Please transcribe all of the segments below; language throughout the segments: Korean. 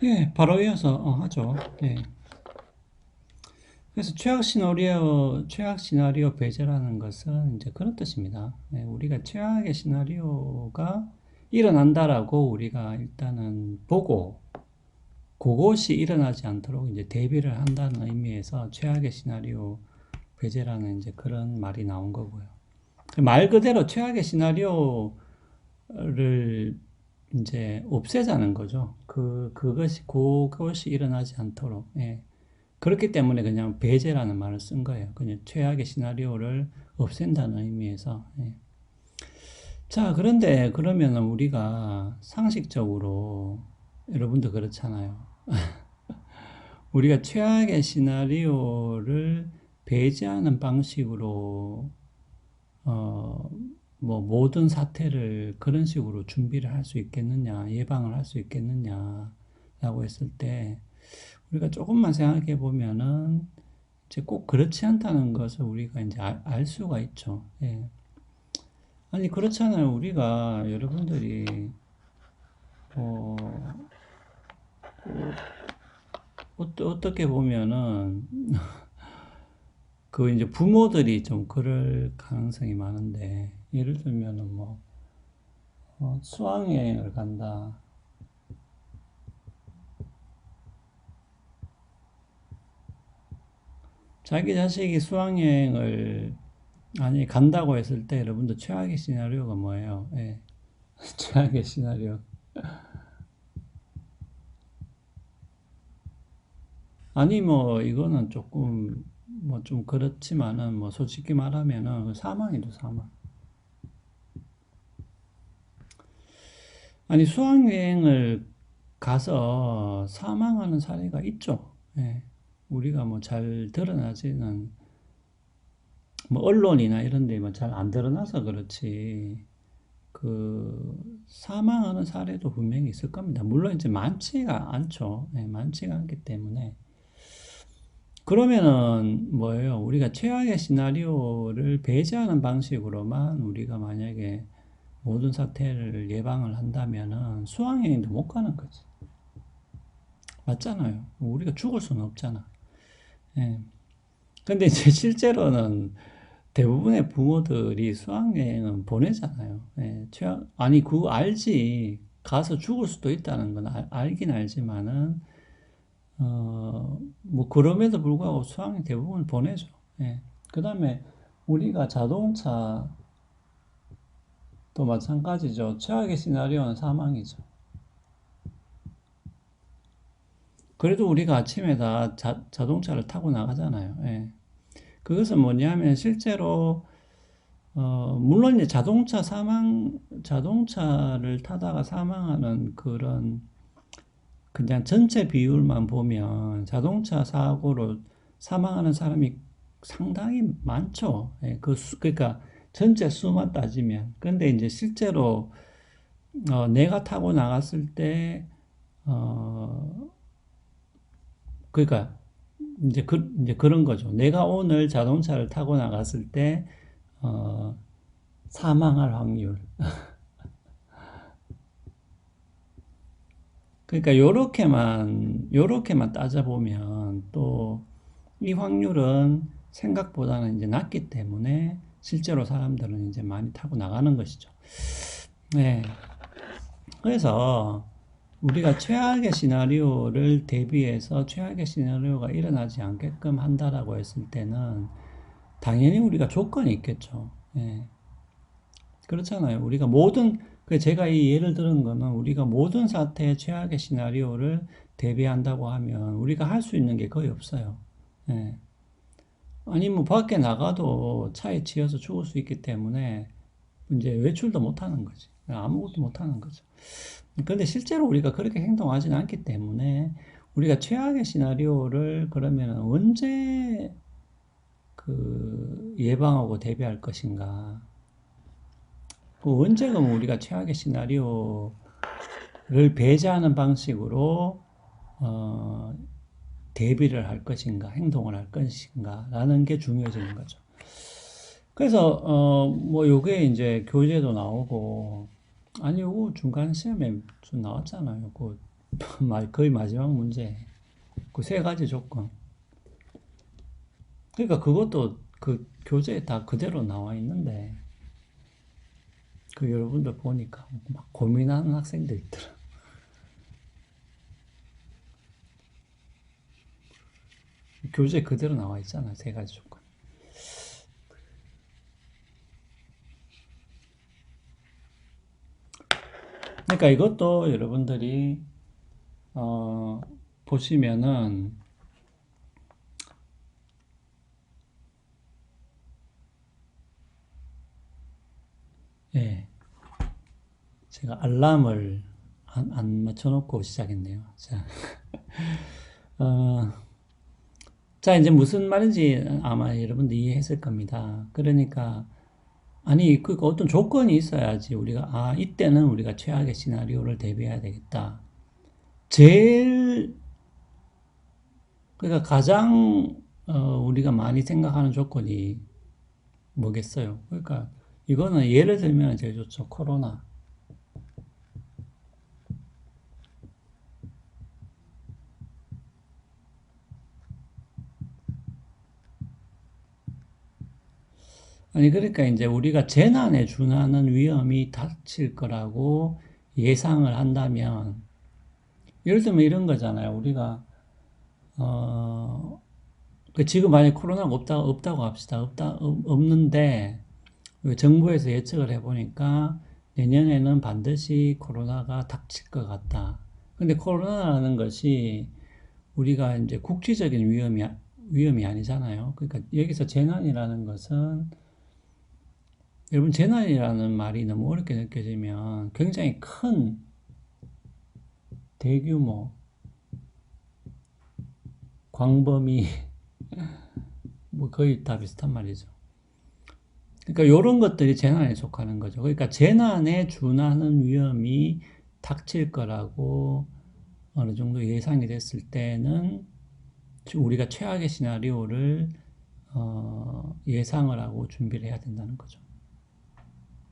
예, 바로 이어서 하죠. 예. 그래서 최악 시나리오 배제라는 것은 이제 그런 뜻입니다. 예, 우리가 최악의 시나리오가 일어난다라고 우리가 일단은 보고 그것이 일어나지 않도록 이제 대비를 한다는 의미에서 최악의 시나리오 배제라는 이제 그런 말이 나온 거고요. 말 그대로 최악의 시나리오를 이제 없애자는 거죠. 그것이 일어나지 않도록. 예. 그렇기 때문에 그냥 배제라는 말을 쓴 거예요. 그냥 최악의 시나리오를 없앤다는 의미에서. 예. 자, 그런데 그러면 우리가 상식적으로 여러분도 그렇잖아요. 우리가 최악의 시나리오를 배제하는 방식으로 어, 뭐 모든 사태를 그런 식으로 준비를 할 수 있겠느냐, 예방을 할 수 있겠느냐라고 했을 때 우리가 조금만 생각해 보면은 이제 꼭 그렇지 않다는 것을 우리가 이제 알 수가 있죠. 예. 아니 그렇잖아요. 우리가 여러분들이 어, 어떻게 보면은 그 이제 부모들이 좀 그럴 가능성이 많은데 예를 들면은 뭐 수학여행을 간다. 자기 자식이 수학여행을 아니 간다고 했을 때 여러분들 최악의 시나리오가 뭐예요? 예. 최악의 시나리오. 아니 뭐 이거는 조금 뭐 좀 그렇지만은 뭐 솔직히 말하면은 사망이죠, 사망. 아니 수학여행을 가서 사망하는 사례가 있죠. 예. 우리가 뭐 잘 드러나지는 뭐 언론이나 이런 데 뭐 잘 안 드러나서 그렇지. 그 사망하는 사례도 분명히 있을 겁니다. 물론 이제 많지가 않죠. 예, 많지가 않기 때문에 그러면은 뭐예요? 우리가 최악의 시나리오를 배제하는 방식으로만 우리가 만약에 모든 사태를 예방을 한다면은 수학여행도 못 가는 거지. 맞잖아요. 우리가 죽을 수는 없잖아. 예. 근데 이제 실제로는 대부분의 부모들이 수학여행은 보내잖아요. 예. 아니, 그거 알지. 가서 죽을 수도 있다는 건 알긴 알지만은, 뭐, 그럼에도 불구하고 수학여행 대부분 보내죠. 예. 그 다음에 우리가 자동차도 마찬가지죠. 최악의 시나리오는 사망이죠. 그래도 우리가 아침에 다 자동차를 타고 나가잖아요. 예. 그것은 뭐냐면 실제로 물론 이제 자동차를 타다가 사망하는 그런 그냥 전체 비율만 보면 자동차 사고로 사망하는 사람이 상당히 많죠. 예, 그러니까 전체 수만 따지면. 근데 이제 실제로 내가 타고 나갔을 때 어, 그러니까 이제 그런 거죠. 내가 오늘 자동차를 타고 나갔을 때 어, 사망할 확률. 그러니까 요렇게만 따져보면 또 이 확률은 생각보다는 이제 낮기 때문에 실제로 사람들은 이제 많이 타고 나가는 것이죠. 네. 그래서 우리가 최악의 시나리오를 대비해서 최악의 시나리오가 일어나지 않게끔 한다라고 했을 때는 당연히 우리가 조건이 있겠죠. 예. 그렇잖아요. 제가 이 예를 들은 거는 우리가 모든 사태의 최악의 시나리오를 대비한다고 하면 우리가 할 수 있는 게 거의 없어요. 예. 아니, 뭐, 밖에 나가도 차에 치여서 죽을 수 있기 때문에 이제 외출도 못 하는 거지. 아무것도 못 하는 거죠. 그런데 실제로 우리가 그렇게 행동하지는 않기 때문에 우리가 최악의 시나리오를 그러면 언제 그 예방하고 대비할 것인가? 그 언제가 우리가 최악의 시나리오를 배제하는 방식으로 어, 대비를 할 것인가, 행동을 할 것인가라는 게 중요해지는 거죠. 그래서 뭐 요게 이제 교재도 나오고 아니 요거 중간 시험에 좀 나왔잖아요. 그 거의 마지막 문제. 그 세 가지 조건. 그러니까 그것도 그 교재에 다 그대로 나와 있는데, 그 여러분들 보니까 막 고민하는 학생들 있더라. 교재 그대로 나와 있잖아, 세 가지 조건. 그러니까 이것도 여러분들이, 어, 보시면은, 예, 제가 알람을 안 맞춰놓고 시작했네요. 자, 어, 자, 이제 무슨 말인지 아마 여러분들 이해했을 겁니다. 그러니까, 아니, 그 어떤 조건이 있어야지 우리가, 아, 이때는 우리가 최악의 시나리오를 대비해야 되겠다. 제일, 그러니까 가장, 우리가 많이 생각하는 조건이 뭐겠어요? 그러니까, 이거는 예를 들면 제일 좋죠. 코로나. 아니, 그러니까 이제 우리가 재난에 준하는 위험이 닥칠 거라고 예상을 한다면, 예를 들면 이런 거잖아요. 우리가, 어, 그 지금 만약에 코로나가 없다고 합시다. 없는데, 정부에서 예측을 해보니까 내년에는 반드시 코로나가 닥칠 것 같다. 근데 코로나라는 것이 우리가 이제 국지적인 위험이 아니잖아요. 그러니까 여기서 재난이라는 것은, 여러분, 재난이라는 말이 너무 어렵게 느껴지면 굉장히 큰 대규모 광범위 뭐 거의 다 비슷한 말이죠. 그러니까 이런 것들이 재난에 속하는 거죠. 그러니까 재난에 준하는 위험이 닥칠 거라고 어느 정도 예상이 됐을 때는 우리가 최악의 시나리오를 예상을 하고 준비를 해야 된다는 거죠.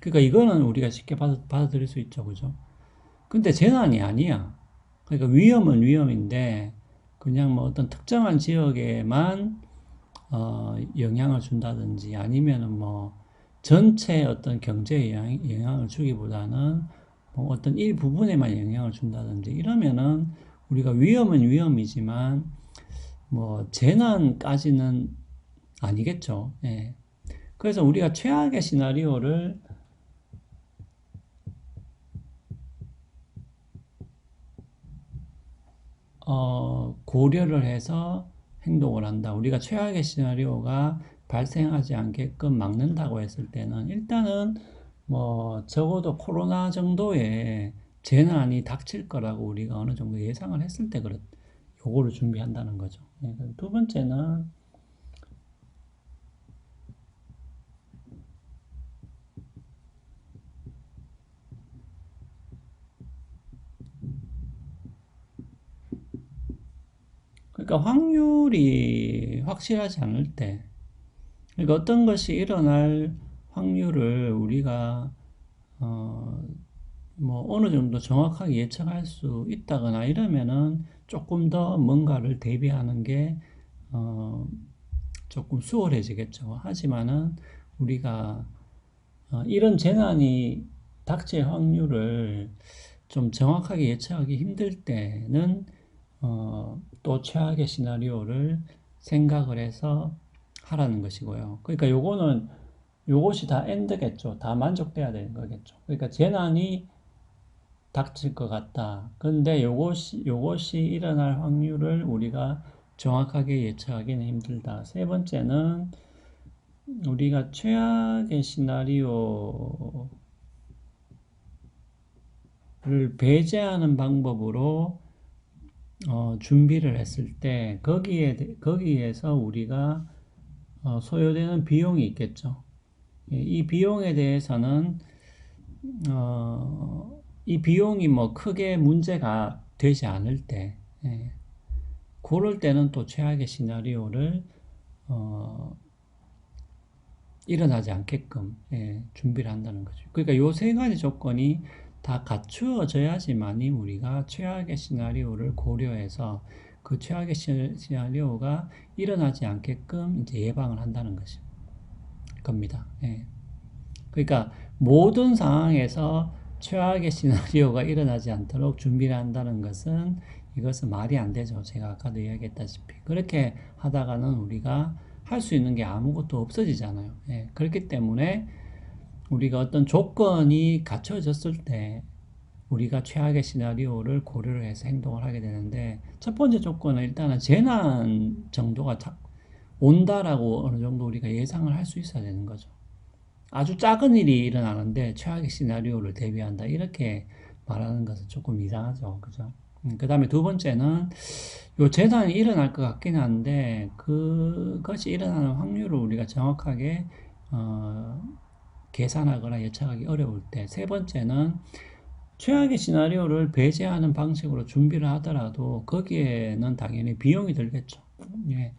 그러니까 이거는 우리가 쉽게 받아들일 수 있죠, 그죠? 근데 재난이 아니야. 그러니까 위험은 위험인데 그냥 뭐 어떤 특정한 지역에만 영향을 준다든지 아니면은 뭐 전체 어떤 경제에 영향을 주기보다는 뭐 어떤 일부분에만 영향을 준다든지 이러면은 우리가 위험은 위험이지만 뭐 재난까지는 아니겠죠. 예. 그래서 우리가 최악의 시나리오를 고려를 해서 행동을 한다. 우리가 최악의 시나리오가 발생하지 않게끔 막는다고 했을 때는 일단은 뭐 적어도 코로나 정도의 재난이 닥칠 거라고 우리가 어느 정도 예상을 했을 때 요거를 준비한다는 거죠. 네, 두 번째는 그러니까 확률이 확실하지 않을 때, 그러니까 어떤 것이 일어날 확률을 우리가 어, 뭐 어느 정도 정확하게 예측할 수 있다거나 이러면은 조금 더 뭔가를 대비하는 게 어, 조금 수월해지겠죠. 하지만은 우리가 이런 재난이 닥칠 확률을 좀 정확하게 예측하기 힘들 때는 또 최악의 시나리오를 생각을 해서 하라는 것이고요. 그러니까 요것이 다 엔드겠죠. 다 만족돼야 되는 거겠죠. 그러니까 재난이 닥칠 것 같다. 그런데 요것이 일어날 확률을 우리가 정확하게 예측하기는 힘들다. 세 번째는 우리가 최악의 시나리오를 배제하는 방법으로 준비를 했을 때 거기에서 우리가 소요되는 비용이 있겠죠. 예, 이 비용에 대해서는 이 비용이 뭐 크게 문제가 되지 않을 때, 예, 그럴 때는 또 최악의 시나리오를 어, 일어나지 않게끔 예, 준비를 한다는 거죠. 그러니까 요 세 가지 조건이 다 갖추어져야지만이 우리가 최악의 시나리오를 고려해서 그 최악의 시나리오가 일어나지 않게끔 이제 예방을 한다는 것이 겁니다. 예. 그러니까 모든 상황에서 최악의 시나리오가 일어나지 않도록 준비를 한다는 것은 이것은 말이 안 되죠. 제가 아까도 이야기했다시피. 그렇게 하다가는 우리가 할 수 있는 게 아무것도 없어지잖아요. 예. 그렇기 때문에 우리가 어떤 조건이 갖춰졌을 때 우리가 최악의 시나리오를 고려를 해서 행동을 하게 되는데 첫 번째 조건은 일단은 재난 정도가 온다라고 어느 정도 우리가 예상을 할 수 있어야 되는 거죠. 아주 작은 일이 일어나는데 최악의 시나리오를 대비한다. 이렇게 말하는 것은 조금 이상하죠. 그죠? 그 다음에 두 번째는 요 재난이 일어날 것 같긴 한데 그것이 일어나는 확률을 우리가 정확하게 계산하거나 예측하기 어려울 때. 세 번째는 최악의 시나리오를 배제하는 방식으로 준비를 하더라도 거기에는 당연히 비용이 들겠죠. 예.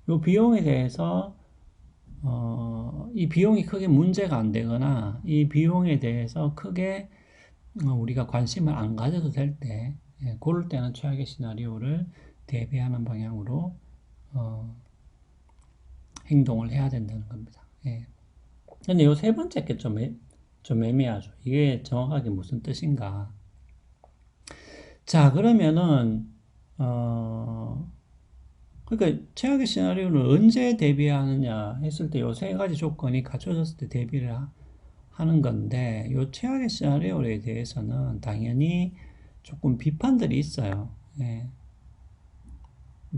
요 비용에 대해서 이 비용이 크게 문제가 안 되거나 이 비용에 대해서 크게 우리가 관심을 안 가져도 될 때, 예, 그럴 때는 최악의 시나리오를 대비하는 방향으로 행동을 해야 된다는 겁니다. 예. 근데 요 세 번째 게 좀 애매하죠. 이게 정확하게 무슨 뜻인가. 자, 그러면은, 그러니까 최악의 시나리오를 언제 대비하느냐 했을 때 요 세 가지 조건이 갖춰졌을 때 대비를 하는 건데, 요 최악의 시나리오에 대해서는 당연히 조금 비판들이 있어요. 예.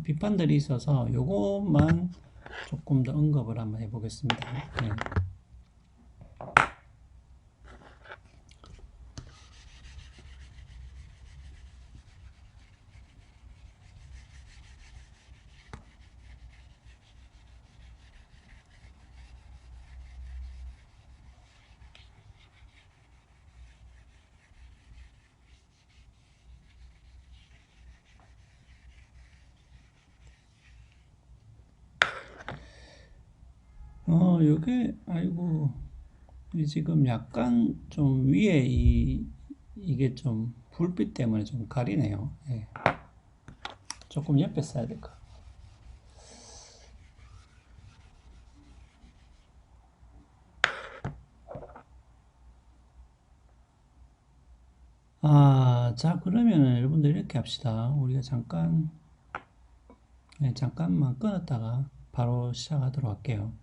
비판들이 있어서 요것만 조금 더 언급을 한번 해보겠습니다. 예. 요게, 아이고, 이 지금 약간 좀 위에 이게 좀 불빛 때문에 좀 가리네요. 예. 조금 옆에 써야 될 것 같아요. 자, 그러면은 여러분들 이렇게 합시다. 우리가 잠깐만 끊었다가 바로 시작하도록 할게요.